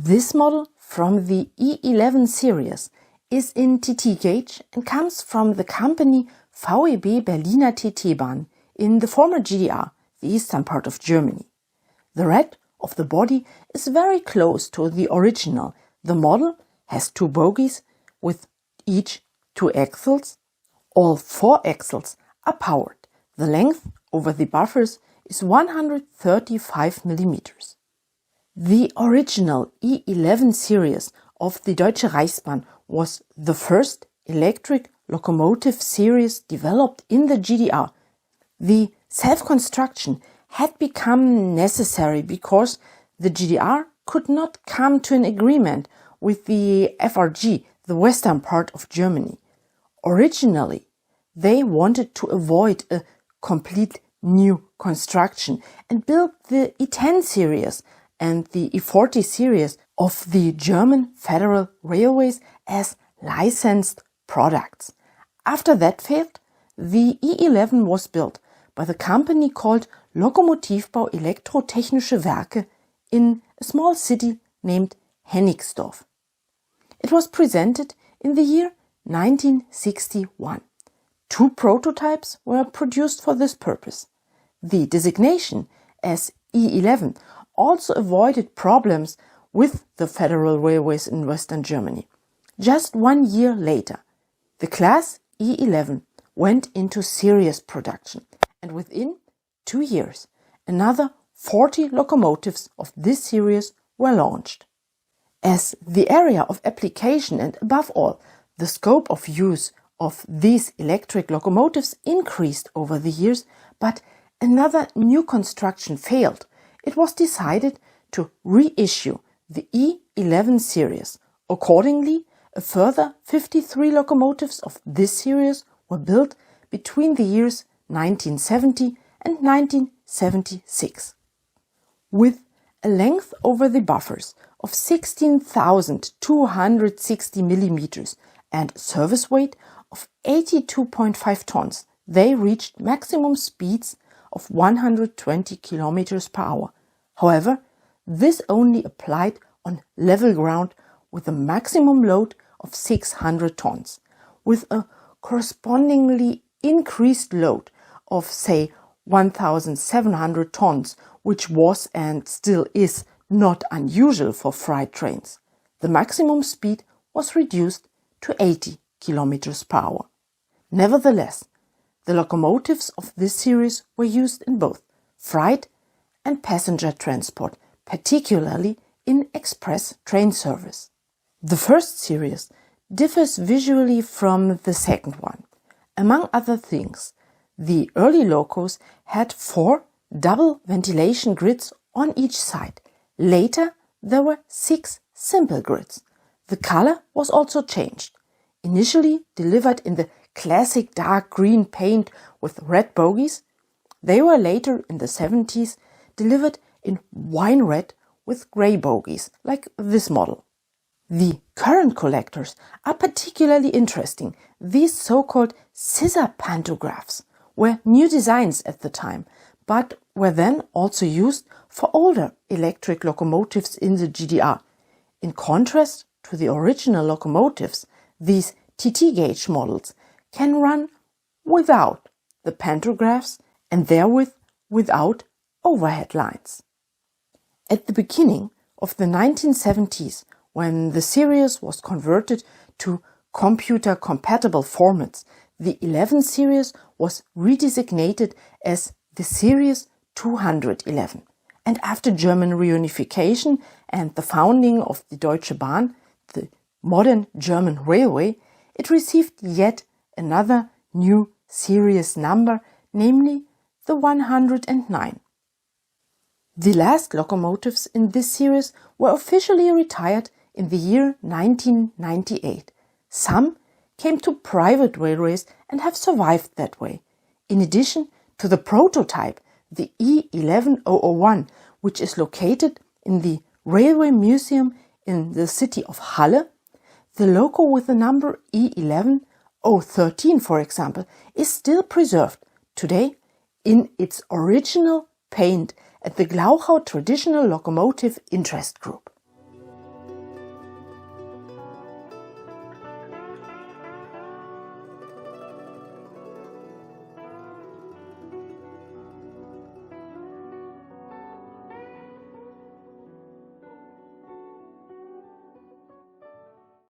This model from the E11 series is in TT gauge and comes from the company VEB Berliner TT-Bahn in the former GDR, the eastern part of Germany. The red of the body is very close to the original. The model has 2 bogies with each 2 axles. All 4 axles are powered. The length over the buffers is 135 mm. The original E11 series of the Deutsche Reichsbahn was the first electric locomotive series developed in the GDR. The self-construction had become necessary because the GDR could not come to an agreement with the FRG, the western part of Germany. Originally, they wanted to avoid a complete new construction and built the E10 series and the E40 series of the German Federal Railways as licensed products. After that failed, the E11 was built by the company called Lokomotivbau Elektrotechnische Werke in a small city named Hennigsdorf. It was presented in the year 1961. 2 prototypes were produced for this purpose. The designation as E11 also avoided problems with the Federal Railways in Western Germany. Just 1 year later, the class E11 went into serious production, and within 2 years, another 40 locomotives of this series were launched. As the area of application and above all the scope of use of these electric locomotives increased over the years, but another new construction failed, it was decided to reissue the E11 series. Accordingly, a further 53 locomotives of this series were built between the years 1970 and 1976. With a length over the buffers of 16,260 mm and service weight of 82.5 tons, they reached maximum speeds of 120 km per hour. However, this only applied on level ground with a maximum load of 600 tons. With a correspondingly increased load of, say, 1,700 tons, which was and still is not unusual for freight trains, the maximum speed was reduced to 80 km per hour. Nevertheless, the locomotives of this series were used in both freight and passenger transport, particularly in express train service. The first series differs visually from the second one. Among other things, the early locos had 4 double ventilation grids on each side. Later, there were 6 simple grids. The color was also changed. Initially delivered in the classic dark green paint with red bogies, they were later in the 70s delivered in wine red with grey bogies, like this model. The current collectors are particularly interesting. These so-called scissor pantographs were new designs at the time, but were then also used for older electric locomotives in the GDR. In contrast to the original locomotives, these TT gauge models can run without the pantographs and therewith without overhead lines. At the beginning of the 1970s, when the series was converted to computer-compatible formats, the 11 series was redesignated as the Series 211. And after German reunification and the founding of the Deutsche Bahn, the modern German railway, it received yet another new series number, namely the 109. The last locomotives in this series were officially retired in the year 1998. Some came to private railways and have survived that way. In addition to the prototype, the E11001, which is located in the Railway Museum in the city of Halle, the loco with the number E11013, for example, is still preserved today in its original paint at the Glauchau Traditional Locomotive Interest Group.